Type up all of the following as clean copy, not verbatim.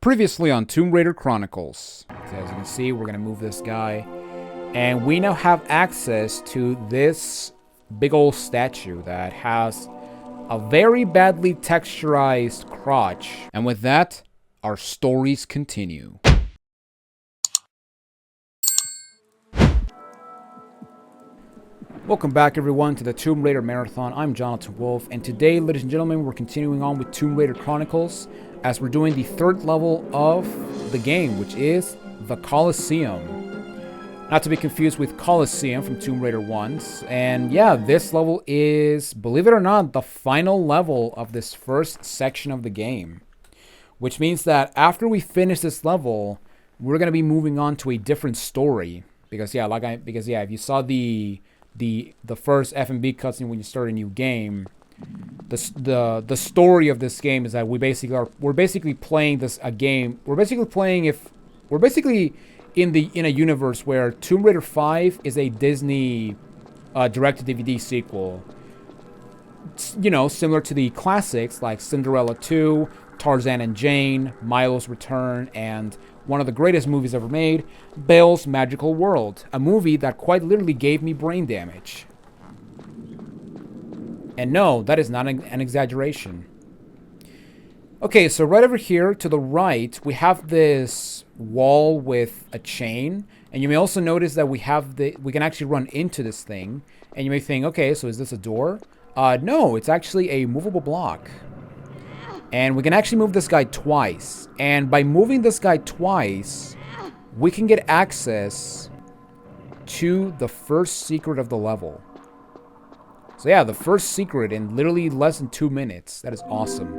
Previously on Tomb Raider Chronicles. So as you can see, we're going to move this guy. And we now have access to this big old statue that has a very badly texturized crotch. And with that, our stories continue. Welcome back everyone to the Tomb Raider Marathon. I'm Jonathan Wolf, and today, ladies and gentlemen, we're continuing on with Tomb Raider Chronicles as we're doing the third level of the game, which is the Colosseum. Not to be confused with Colosseum from Tomb Raider 1's. And yeah, this level is, believe it or not, the final level of this first section of the game. Which means that after we finish this level, we're going to be moving on to a different story. Because yeah, if you saw the first F&B cutscene when you start a new game, the story of this game is that we're basically playing in a universe where Tomb Raider 5 is a Disney direct-to-DVD sequel. You know, similar to the classics like Cinderella 2, Tarzan and Jane, Milo's Return, and one of the greatest movies ever made, Belle's Magical World, a movie that quite literally gave me brain damage. And no, that is not an exaggeration. Okay, so right over here to the right, we have this wall with a chain, and you may also notice that we can actually run into this thing, and you may think, okay, so is this a door? No, it's actually a movable block. And we can actually move this guy twice. And by moving this guy twice, we can get access to the first secret of the level. So yeah, the first secret in literally less than 2 minutes. That is awesome.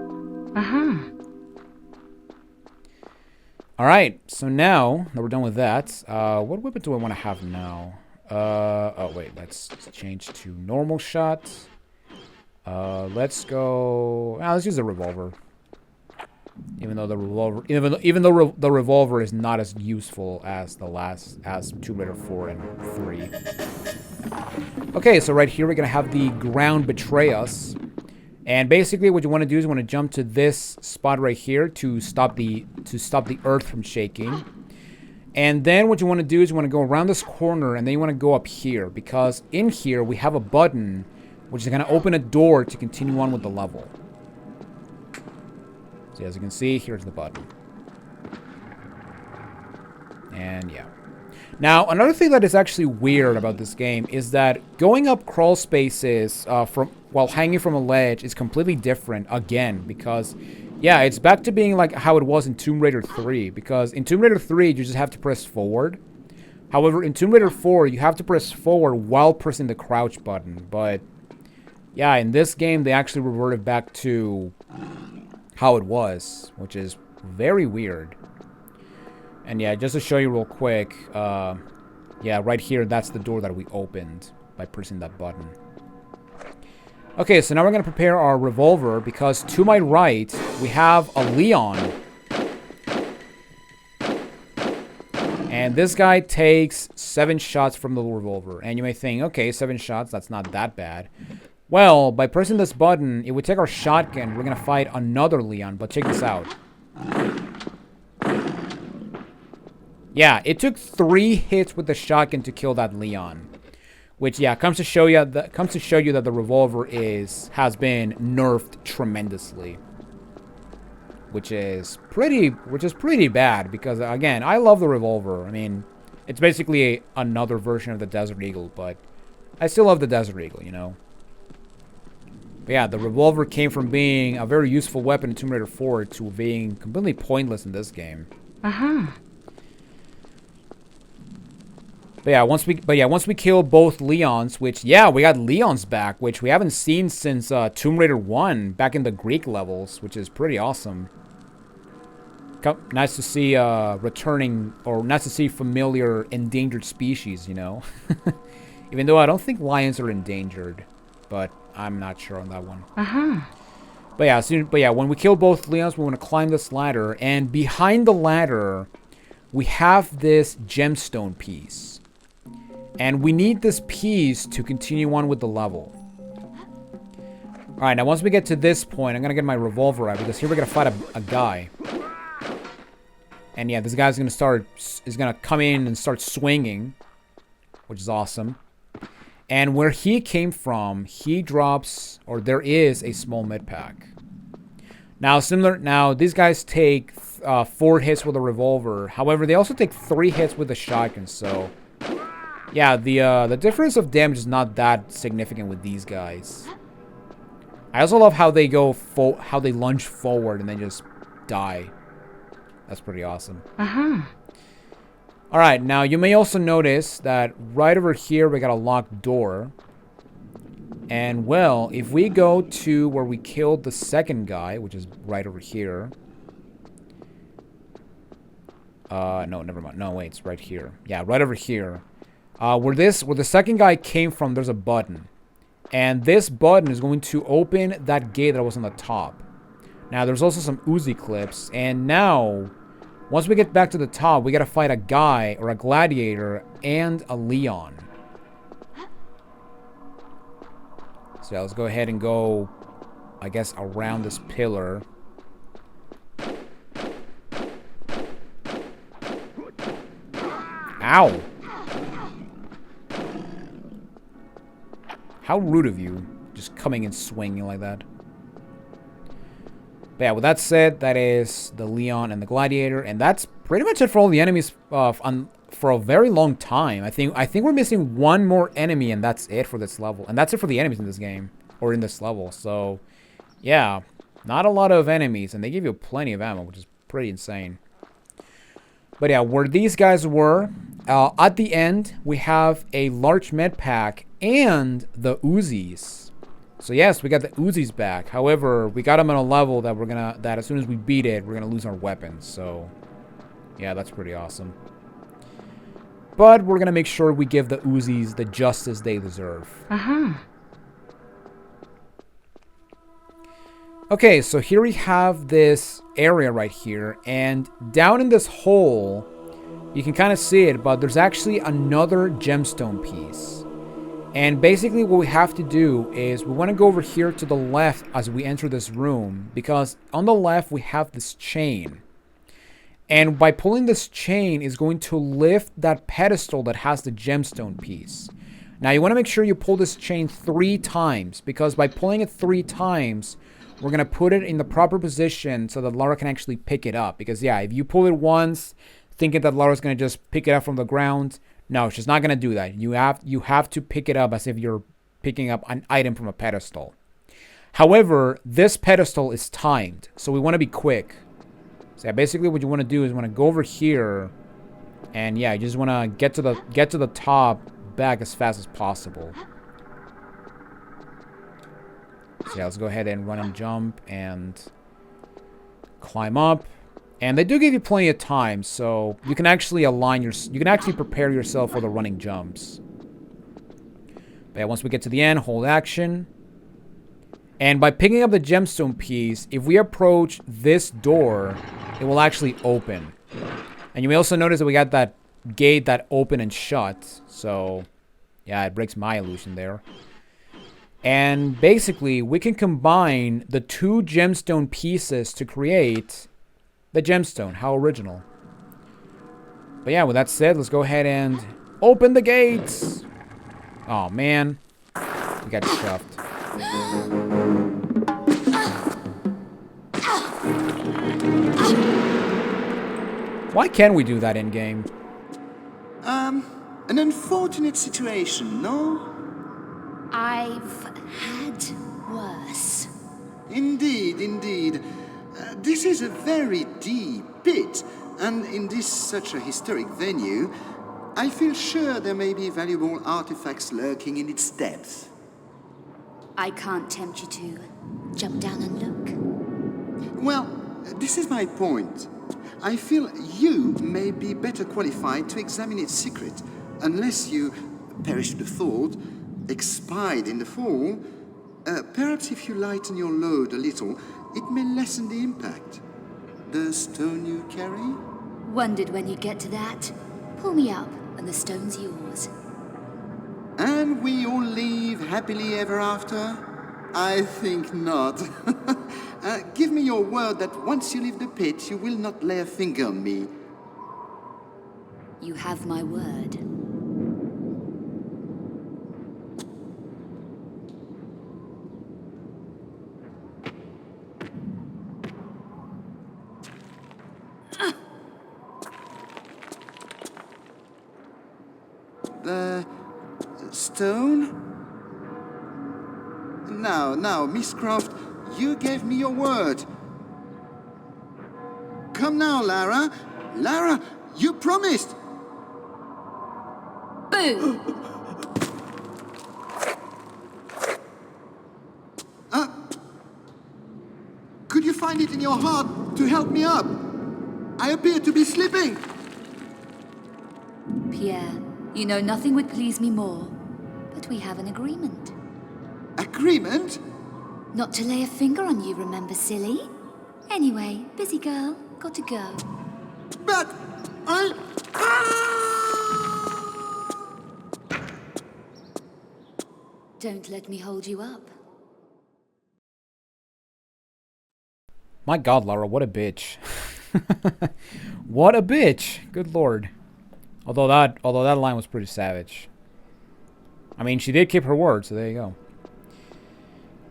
Alright, so now that we're done with that, what weapon do I want to have now? Oh wait, let's change to normal shot. Let's go. Let's use the revolver. Even though the revolver is not as useful as Tomb Raider 4 and 3. Okay, so right here we're gonna have the ground betray us, and basically what you want to do is you want to jump to this spot right here to stop the earth from shaking. And then what you want to do is you want to go around this corner, and then you want to go up here, because in here we have a button which is going to open a door to continue on with the level. So as you can see, here's the button. And yeah. Now, another thing that is actually weird about this game is that going up crawl spaces while hanging from a ledge is completely different again, because yeah, it's back to being like how it was in Tomb Raider 3, because in Tomb Raider 3 you just have to press forward. However, in Tomb Raider 4 you have to press forward while pressing the crouch button, but yeah, in this game, they actually reverted back to how it was, which is very weird. And yeah, just to show you real quick, yeah, right here, that's the door that we opened by pressing that button. Okay, so now we're going to prepare our revolver, because to my right, we have a Leon. And this guy takes 7 shots from the revolver. And you may think, okay, 7 shots, that's not that bad. Well, by pressing this button, it would take our shotgun. We're going to fight another Leon, but check this out. Yeah, it took 3 hits with the shotgun to kill that Leon. Which, yeah, comes to show you that the revolver has been nerfed tremendously. Which is pretty bad, because, again, I love the revolver. I mean, it's basically another version of the Desert Eagle, but I still love the Desert Eagle, you know? But yeah, the revolver came from being a very useful weapon in Tomb Raider 4 to being completely pointless in this game. But yeah, once we kill both Leons, which yeah, we got Leons back, which we haven't seen since Tomb Raider 1 back in the Greek levels, which is pretty awesome. Nice to see nice to see familiar endangered species, you know. Even though I don't think lions are endangered, but I'm not sure on that one. But yeah, when we kill both Leons, we want to climb this ladder, and behind the ladder, we have this Jemstone Piece. And we need this piece to continue on with the level. Alright, now once we get to this point, I'm going to get my revolver out, because here we're going to fight a guy. And yeah, this guy's gonna come in and start swinging, which is awesome. And where he came from, he drops, or there is a small med pack. Now these guys take 4 hits with a revolver. However, they also take 3 hits with a shotgun. So yeah, the difference of damage is not that significant with these guys. I also love how they how they lunge forward and then just die. That's pretty awesome. Alright, now you may also notice that right over here we got a locked door. And well, if we go to where we killed the second guy, which is right over here. No, never mind. No, wait, it's right here. Yeah, right over here. Where the second guy came from, there's a button. And this button is going to open that gate that was on the top. Now, there's also some Uzi clips. And now, once we get back to the top, we gotta fight a guy, or a gladiator, and a Leon. So yeah, let's go ahead and go, I guess, around this pillar. Ow! How rude of you, just coming and swinging like that. But yeah, with that said, that is the Leon and the Gladiator, and that's pretty much it for all the enemies for a very long time. I think we're missing one more enemy, and that's it for this level. And that's it for the enemies in this game, or in this level. So, yeah, not a lot of enemies, and they give you plenty of ammo, which is pretty insane. But yeah, where these guys were, at the end, we have a large med pack and the Uzis. So yes, we got the Uzis back. However, we got them on a level that as soon as we beat it, we're gonna lose our weapons. So yeah, that's pretty awesome. But we're gonna make sure we give the Uzis the justice they deserve. Okay, so here we have this area right here, and down in this hole, you can kind of see it, but there's actually another gemstone piece. And basically what we have to do is we want to go over here to the left as we enter this room, because on the left we have this chain. And by pulling this chain is going to lift that pedestal that has the gemstone piece. Now you want to make sure you pull this chain 3 times, because by pulling it 3 times, we're going to put it in the proper position so that Lara can actually pick it up. Because yeah, if you pull it once, thinking that Lara's going to just pick it up from the ground, no, she's not going to do that. You have to pick it up as if you're picking up an item from a pedestal. However, this pedestal is timed, so we want to be quick. So yeah, basically what you want to do is you want to go over here, and yeah, you just want to get to the top back as fast as possible. So yeah, let's go ahead and run and jump and climb up. And they do give you plenty of time, so you can actually prepare yourself for the running jumps. But yeah, once we get to the end, hold action. And by picking up the gemstone piece, if we approach this door, it will actually open. And you may also notice that we got that gate that open and shut. So yeah, it breaks my illusion there. And basically, we can combine the 2 gemstone pieces to create the gemstone. How original. But yeah, with that said, let's go ahead and open the gates. Oh man, we got shoved. Why can't we do that in game? An unfortunate situation, no? I've had worse. Indeed, indeed. This is a very deep pit, and in such a historic venue, I feel sure there may be valuable artifacts lurking in its depths. I can't tempt you to jump down and look. Well, this is my point. I feel you may be better qualified to examine its secret, unless you, perish the thought, expired in the fall. Perhaps if you lighten your load a little, it may lessen the impact. The stone you carry? Wondered when you'd get to that. Pull me up, and the stone's yours. And we all live happily ever after? I think not. Give me your word that once you leave the pit, you will not lay a finger on me. You have my word. The stone? Now, Miss Croft, you gave me your word. Come now, Lara. Lara, you promised. Boo! Could you find it in your heart to help me up? I appear to be slipping. Pierre, you know nothing would please me more, but we have an agreement. Agreement? Not to lay a finger on you, remember, silly? Anyway, busy girl, got to go. But I... Don't let me hold you up. My god, Lara, what a bitch. What a bitch. Good lord. Although that line was pretty savage. I mean, she did keep her word, so there you go.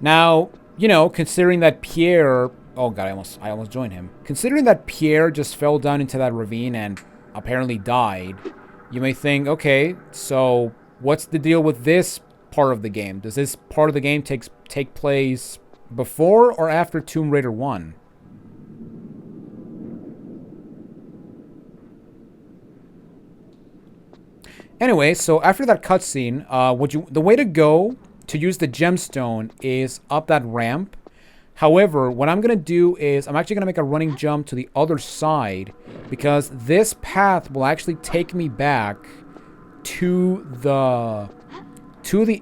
Now, you know, considering that Pierre... Oh god, I almost joined him. Considering that Pierre just fell down into that ravine and apparently died, you may think, okay, so what's the deal with this part of the game? Does this part of the game take place before or after Tomb Raider 1? Anyway, so after that cutscene, the way to go to use the gemstone is up that ramp. However, what I'm gonna do is I'm actually gonna make a running jump to the other side because this path will actually take me back to the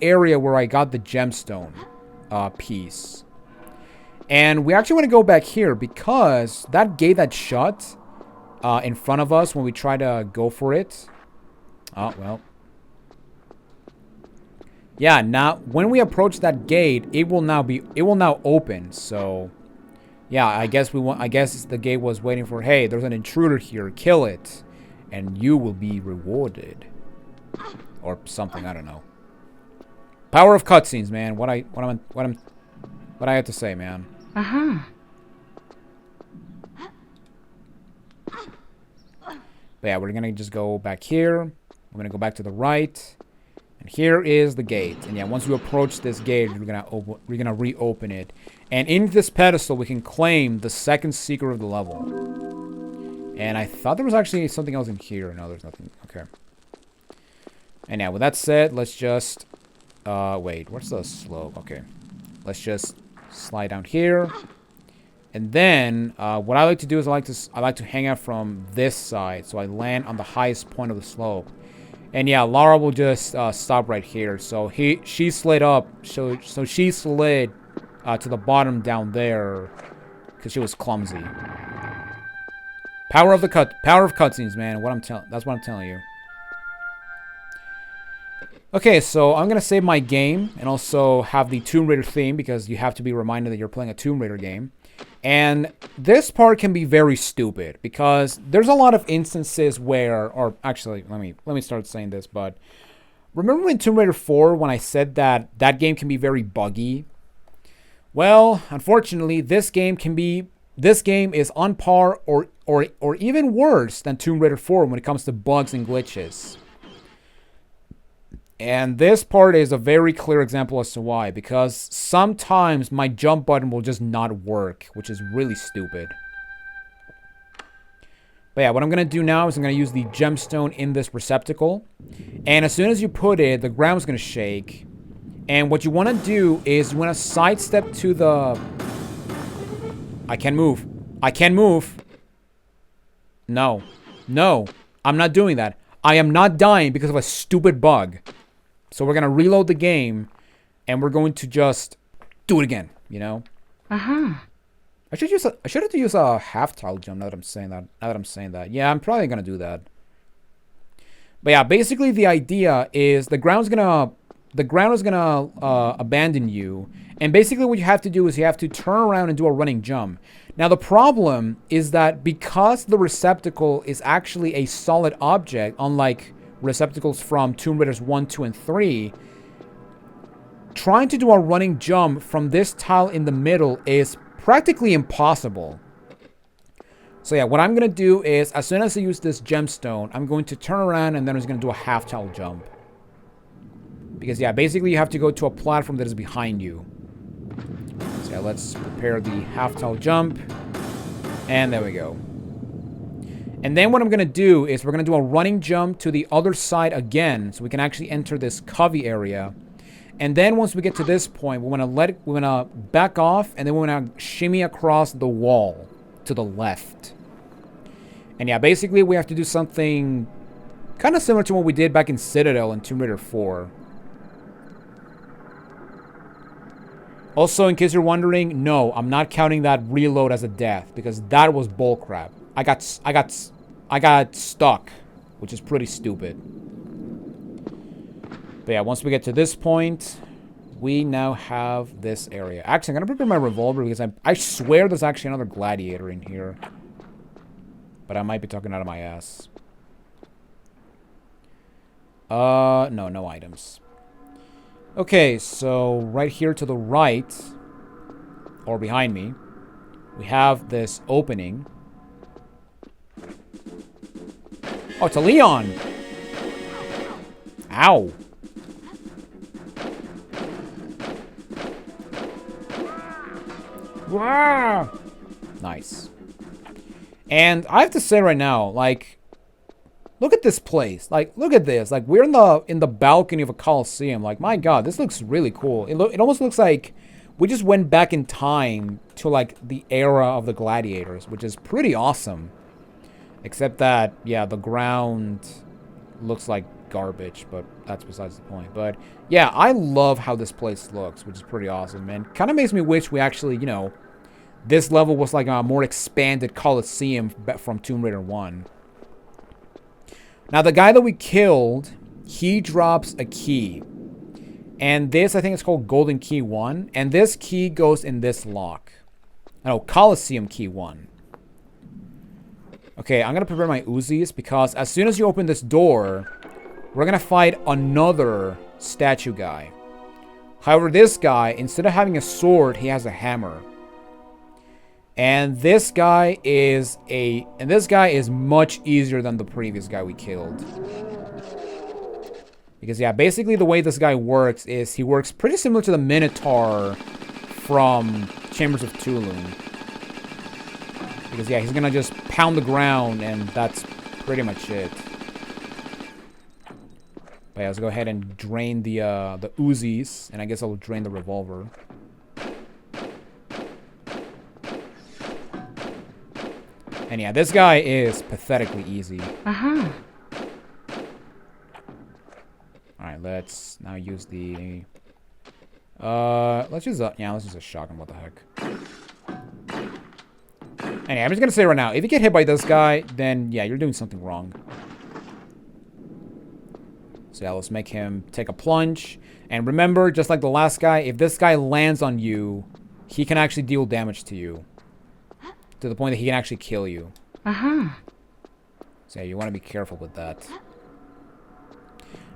area where I got the gemstone piece. And we actually want to go back here because that gate that shut in front of us when we try to go for it. Oh, well. Yeah, now when we approach that gate, it will now open. So, yeah, I guess the gate was waiting for, hey, there's an intruder here, kill it, and you will be rewarded. Or something, I don't know. Power of cutscenes, man. What I have to say, man. Uh-huh. But yeah, we're gonna just go back here. We're gonna go back to the right. And here is the gate. And yeah, once we approach this gate, we're gonna reopen it. And in this pedestal, we can claim the second secret of the level. And I thought there was actually something else in here. No, there's nothing. Okay. And yeah, with that said, let's just... wait, what's the slope? Okay. Let's just slide down here. And then, what I like to do is I like to hang out from this side. So I land on the highest point of the slope. And yeah, Lara will just stop right here. So she slid up. So she slid to the bottom down there. Because she was clumsy. Power of cutscenes, man. That's what I'm telling you. Okay, so I'm gonna save my game and also have the Tomb Raider theme because you have to be reminded that you're playing a Tomb Raider game. And this part can be very stupid because there's a lot of instances where, or actually, let me start saying this, but remember in Tomb Raider 4 when I said that that game can be very buggy? Well, unfortunately, this game is on par or even worse than Tomb Raider 4 when it comes to bugs and glitches. And this part is a very clear example as to why, because sometimes my jump button will just not work, which is really stupid. But yeah, what I'm going to do now is I'm going to use the gemstone in this receptacle. And as soon as you put it, the ground's going to shake. And what you want to do is you want to sidestep to the... I can't move. I can't move. No. No. I'm not doing that. I am not dying because of a stupid bug. So we're going to reload the game, and we're going to just do it again, you know? Uh-huh. I should have to use a half-tile jump now that I'm saying that. Yeah, I'm probably going to do that. But yeah, basically the idea is the ground's going to the ground is gonna abandon you. And basically what you have to do is you have to turn around and do a running jump. Now the problem is that because the receptacle is actually a solid object, unlike receptacles from Tomb Raiders 1, 2, and 3, trying to do a running jump from this tile in the middle is practically impossible. So yeah, what I'm going to do is, as soon as I use this gemstone, I'm going to turn around and then I'm just going to do a half tile jump. Because yeah, basically you have to go to a platform that is behind you. So yeah, let's prepare the half tile jump. And there we go. And then what I'm going to do is we're going to do a running jump to the other side again, so we can actually enter this covey area. And then once we get to this point, we're going to back off, and then we're going to shimmy across the wall to the left. And yeah, basically we have to do something kind of similar to what we did back in Citadel in Tomb Raider 4. Also, in case you're wondering, no, I'm not counting that reload as a death, because that was bullcrap. I got stuck, which is pretty stupid. But yeah, once we get to this point, we now have this area. Actually, I'm going to prepare my revolver because I swear there's actually another gladiator in here. But I might be talking out of my ass. No items. Okay, so right here to the right, or behind me, we have this opening. Oh, it's a Leon! Ow! Wow! Nice. And I have to say right now, like, look at this place. Like, look at this. Like, we're in the balcony of a Colosseum. Like, my God, this looks really cool. It almost looks like we just went back in time to, like, the era of the gladiators, which is pretty awesome. Except that, yeah, the ground looks like garbage, but that's besides the point. But, yeah, I love how this place looks, which is pretty awesome. And kind of makes me wish we actually, you know, this level was like a more expanded Colosseum from Tomb Raider 1. Now, the guy that we killed, he drops a key. And this, I think it's called Golden Key 1. And this key goes in this lock. No, Colosseum Key 1. Okay, I'm going to prepare my Uzis because as soon as you open this door, we're going to fight another statue guy. However, this guy, instead of having a sword, he has a hammer. And this guy is much easier than the previous guy we killed. Because yeah, basically the way this guy works is he works pretty similar to the Minotaur from Chambers of Tulum. Because yeah, he's gonna just pound the ground and that's pretty much it. But yeah, let's go ahead and drain the Uzis, and I guess I'll drain the revolver. And yeah, this guy is pathetically easy. Uh-huh. Alright, let's now use the... let's use a shotgun, what the heck. Anyway, I'm just gonna say right now, if you get hit by this guy, then yeah, you're doing something wrong. So yeah, let's make him take a plunge. And remember, just like the last guy, if this guy lands on you, he can actually deal damage to you. To the point that he can actually kill you. Uh-huh. So yeah, you want to be careful with that.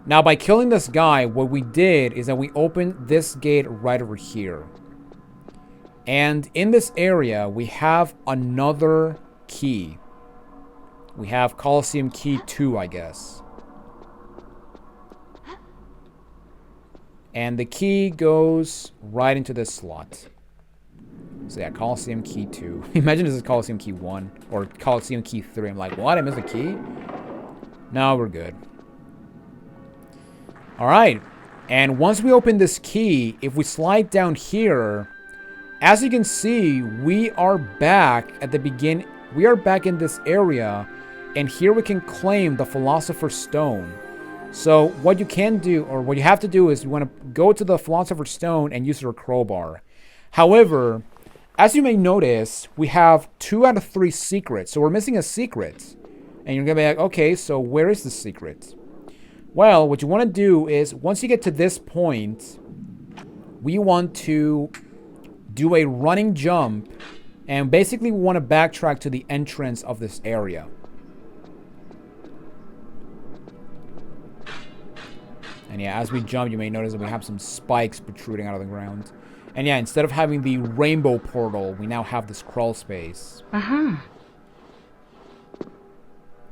Now, by killing this guy, what we did is that we opened this gate right over here. And in this area, we have another key. We have Colosseum Key 2, I guess. And the key goes right into this slot. So yeah, Colosseum Key 2. Imagine this is Colosseum Key 1 or Colosseum Key 3. I'm like, what? I missed a key? No, we're good. Alright. And once we open this key, if we slide down here, as you can see, we are back at the beginning. We are back in this area. And here we can claim the Philosopher's Stone. So what you can do, or what you have to do is you want to go to the Philosopher's Stone and use your crowbar. However, as you may notice, we have 2 out of 3 secrets. So we're missing a secret. And you're going to be like, okay, so where is the secret? Well, what you want to do is, once you get to this point, we want to do a running jump, and basically we want to backtrack to the entrance of this area. And yeah, as we jump, you may notice that we have some spikes protruding out of the ground. And yeah, instead of having the rainbow portal, we now have this crawl space. And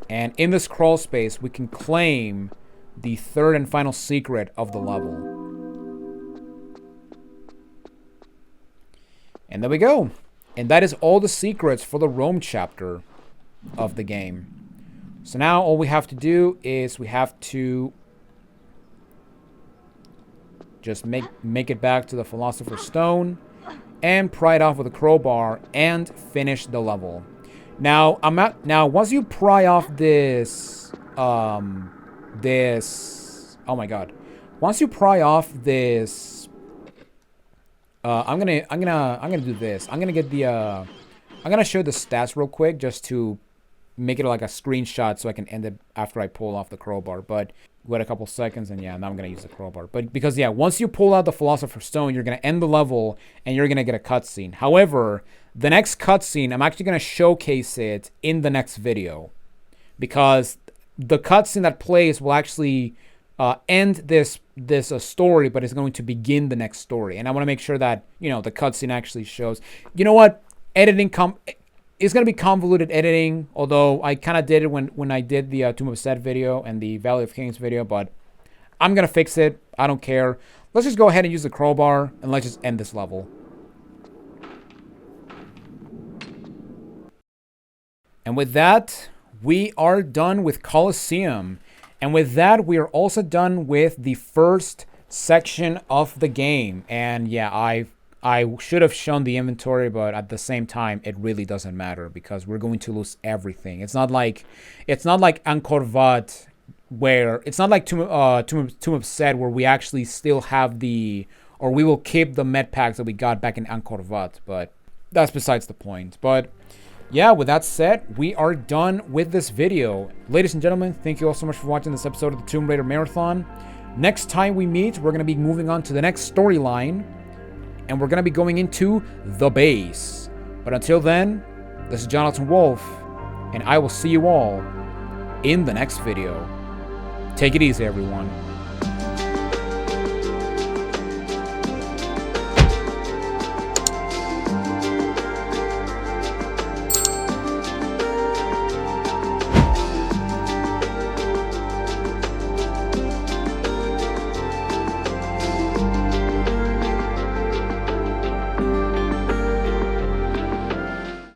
in this crawl space, we can claim the third and final secret of the level. And there we go. And that is all the secrets for the Rome chapter of the game. So now all we have to do is we have to just make it back to the Philosopher's Stone and pry it off with a crowbar and finish the level. Now, once you pry off this, oh my god. Once you pry off this, I'm gonna do this. I'm gonna get the, I'm gonna show the stats real quick just to make it like a screenshot so I can end it after I pull off the crowbar. But wait a couple seconds, and yeah, now I'm gonna use the crowbar. But because yeah, once you pull out the Philosopher's Stone, you're gonna end the level and you're gonna get a cutscene. However, the next cutscene, I'm actually gonna showcase it in the next video, because the cutscene that plays will actually end this story, but it's going to begin the next story. And I want to make sure that, you know, the cutscene actually shows. You know what? Editing it's going to be convoluted editing, although I kind of did it when I did the Tomb of Set video and the Valley of Kings video, but I'm going to fix it. I don't care. Let's just go ahead and use the crowbar, and let's just end this level. And with that, we are done with Colosseum. And with that, we are also done with the first section of the game. And yeah, I should have shown the inventory, but at the same time, it really doesn't matter because we're going to lose everything. It's not like Angkor Wat, where it's not like Tomb of Set, where we actually still have we will keep the med packs that we got back in Angkor Wat. But that's besides the point. But yeah, with that said, we are done with this video. Ladies and gentlemen, thank you all so much for watching this episode of the Tomb Raider Marathon. Next time we meet, we're going to be moving on to the next storyline, and we're going to be going into the base. But until then, this is Jonathan Wolf, and I will see you all in the next video. Take it easy, everyone.